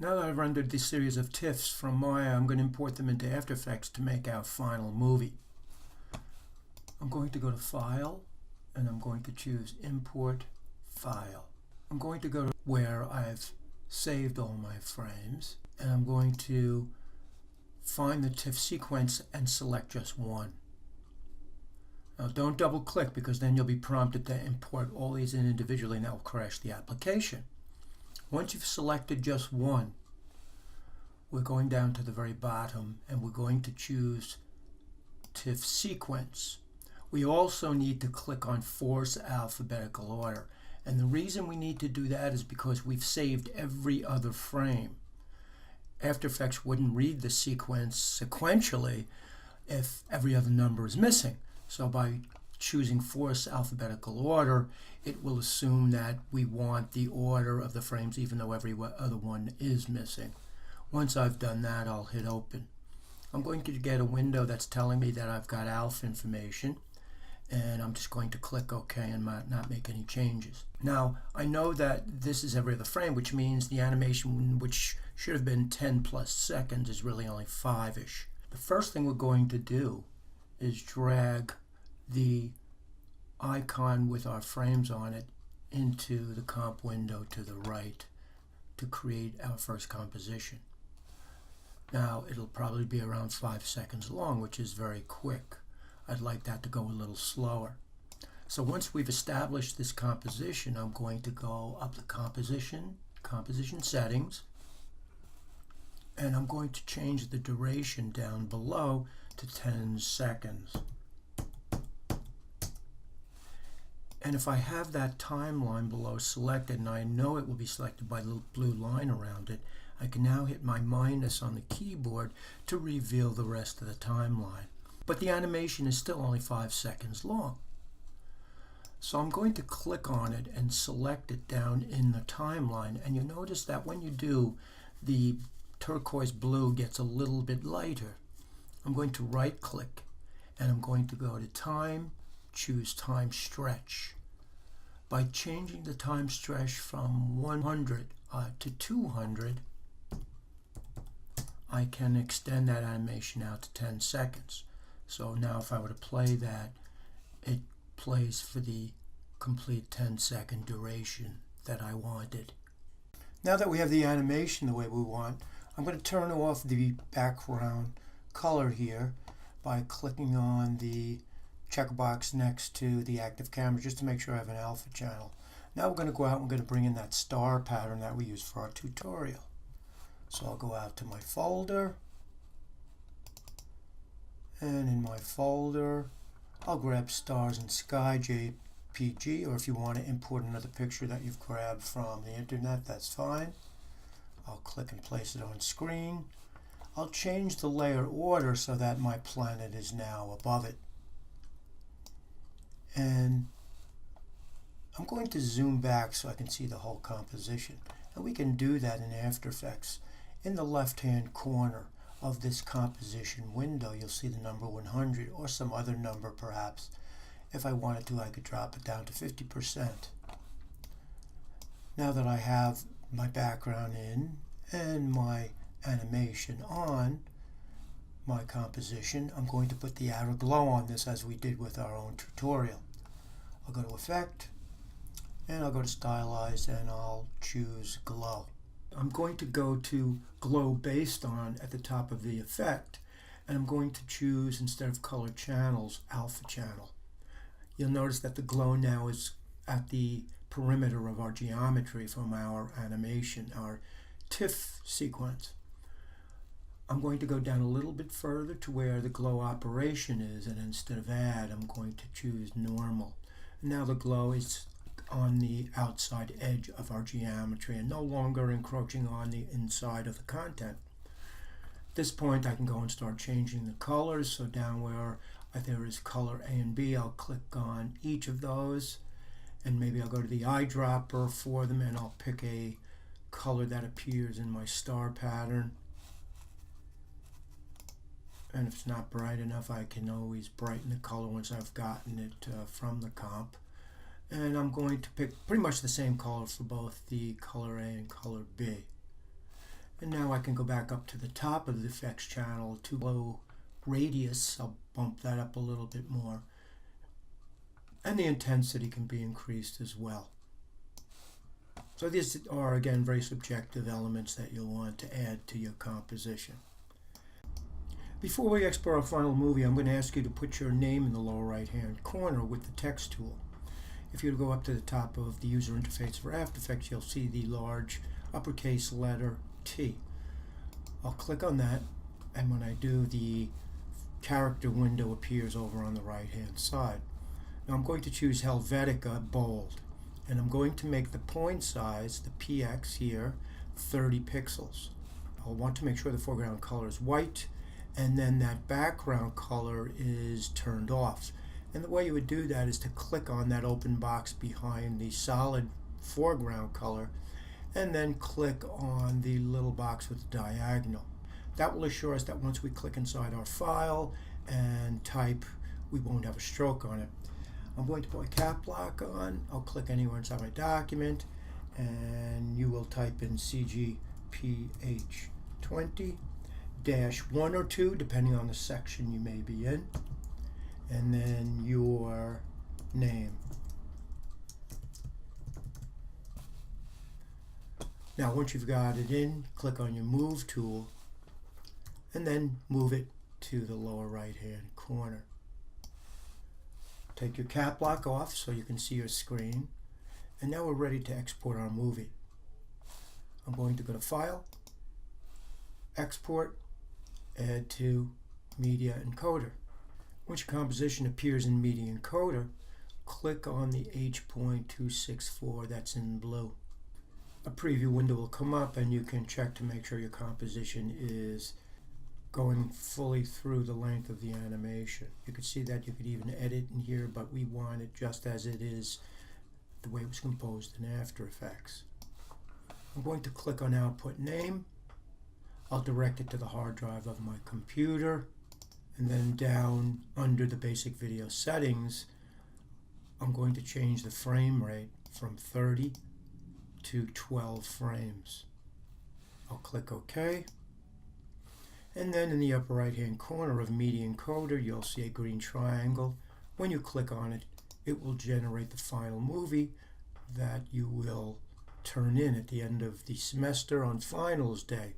Now that I've rendered this series of TIFFs from Maya, I'm going to import them into After Effects to make our final movie. I'm going to go to File, and I'm going to choose Import File. I'm going to go to where I've saved all my frames, and I'm going to find the TIFF sequence and select just one. Now don't double click, because then you'll be prompted to import all these in individually and that will crash the application. Once you've selected just one, we're going down to the very bottom and we're going to choose TIFF sequence. We also need to click on force alphabetical order, and the reason we need to do that is because we've saved every other frame. After Effects wouldn't read the sequence sequentially if every other number is missing. So by choosing force alphabetical order, it will assume that we want the order of the frames even though every other one is missing. Once I've done that, I'll hit open. I'm going to get a window that's telling me that I've got ALF information, and I'm just going to click OK and not make any changes. Now I know that this is every other frame, which means the animation, which should have been 10 plus seconds, is really only 5-ish. The first thing we're going to do is drag the icon with our frames on it into the comp window to the right to create our first composition. Now it'll probably be around 5 seconds long, which is very quick. I'd like that to go a little slower. So once we've established this composition, I'm going to go up to composition settings, and I'm going to change the duration down below to 10 seconds. And if I have that timeline below selected, and I know it will be selected by the little blue line around it, I can now hit my minus on the keyboard to reveal the rest of the timeline. But the animation is still only 5 seconds long. So I'm going to click on it and select it down in the timeline, and you notice that when you do, the turquoise blue gets a little bit lighter. I'm going to right click and I'm going to go to Time, choose Time Stretch. By changing the time stretch from 100 to 200, I can extend that animation out to 10 seconds. So now if I were to play that, it plays for the complete 10-second duration that I wanted. Now that we have the animation the way we want, I'm going to turn off the background color here by clicking on the checkbox next to the active camera just to make sure I have an alpha channel. Now we're going to go out and we're going to bring in that star pattern that we used for our tutorial. So I'll go out to my folder, and in my folder I'll grab Stars and Sky JPG, or if you want to import another picture that you've grabbed from the internet, that's fine. I'll click and place it on screen. I'll change the layer order so that my planet is now above it. And I'm going to zoom back so I can see the whole composition. And we can do that in After Effects. In the left-hand corner of this composition window, you'll see the number 100 or some other number perhaps. If I wanted to, I could drop it down to 50%. Now that I have my background in and my animation on my composition, I'm going to put the outer glow on this as we did with our own tutorial. I'll go to Effect, and I'll go to Stylize, and I'll choose Glow. I'm going to go to Glow Based On at the top of the effect, and I'm going to choose, instead of color channels, Alpha Channel. You'll notice that the glow now is at the perimeter of our geometry from our animation, our TIFF sequence. I'm going to go down a little bit further to where the glow operation is, and instead of add, I'm going to choose normal. Now the glow is on the outside edge of our geometry and no longer encroaching on the inside of the content. At this point I can go and start changing the colors. So down where there is color A and B, I'll click on each of those, and maybe I'll go to the eyedropper for them, and I'll pick a color that appears in my star pattern. And if it's not bright enough, I can always brighten the color once I've gotten it from the comp. And I'm going to pick pretty much the same color for both the color A and color B. And now I can go back up to the top of the effects channel to low radius. I'll bump that up a little bit more. And the intensity can be increased as well. So these are, again, very subjective elements that you'll want to add to your composition. Before we export our final movie, I'm going to ask you to put your name in the lower right-hand corner with the text tool. If you go up to the top of the user interface for After Effects, you'll see the large uppercase letter T. I'll click on that, and when I do, the character window appears over on the right-hand side. Now I'm going to choose Helvetica Bold, and I'm going to make the point size, the PX here, 30 pixels. I'll want to make sure the foreground color is white, and then that background color is turned off. And the way you would do that is to click on that open box behind the solid foreground color, and then click on the little box with the diagonal. That will assure us that once we click inside our file and type, we won't have a stroke on it. I'm going to put my cap lock on. I'll click anywhere inside my document, and you will type in CGPH20-1 or 2, depending on the section you may be in, and then your name. Now once you've got it in, click on your Move tool, and then move it to the lower right hand corner. Take your cap lock off so you can see your screen, and now we're ready to export our movie. I'm going to go to File, Export, Add to Media Encoder. Once your composition appears in Media Encoder, click on the H.264 that's in blue. A preview window will come up, and you can check to make sure your composition is going fully through the length of the animation. You could see that you could even edit in here, but we want it just as it is, the way it was composed in After Effects. I'm going to click on Output Name. I'll direct it to the hard drive of my computer, and then down under the basic video settings, I'm going to change the frame rate from 30 to 12 frames. I'll click OK. And then in the upper right hand corner of Media Encoder, you'll see a green triangle. When you click on it, it will generate the final movie that you will turn in at the end of the semester on finals day.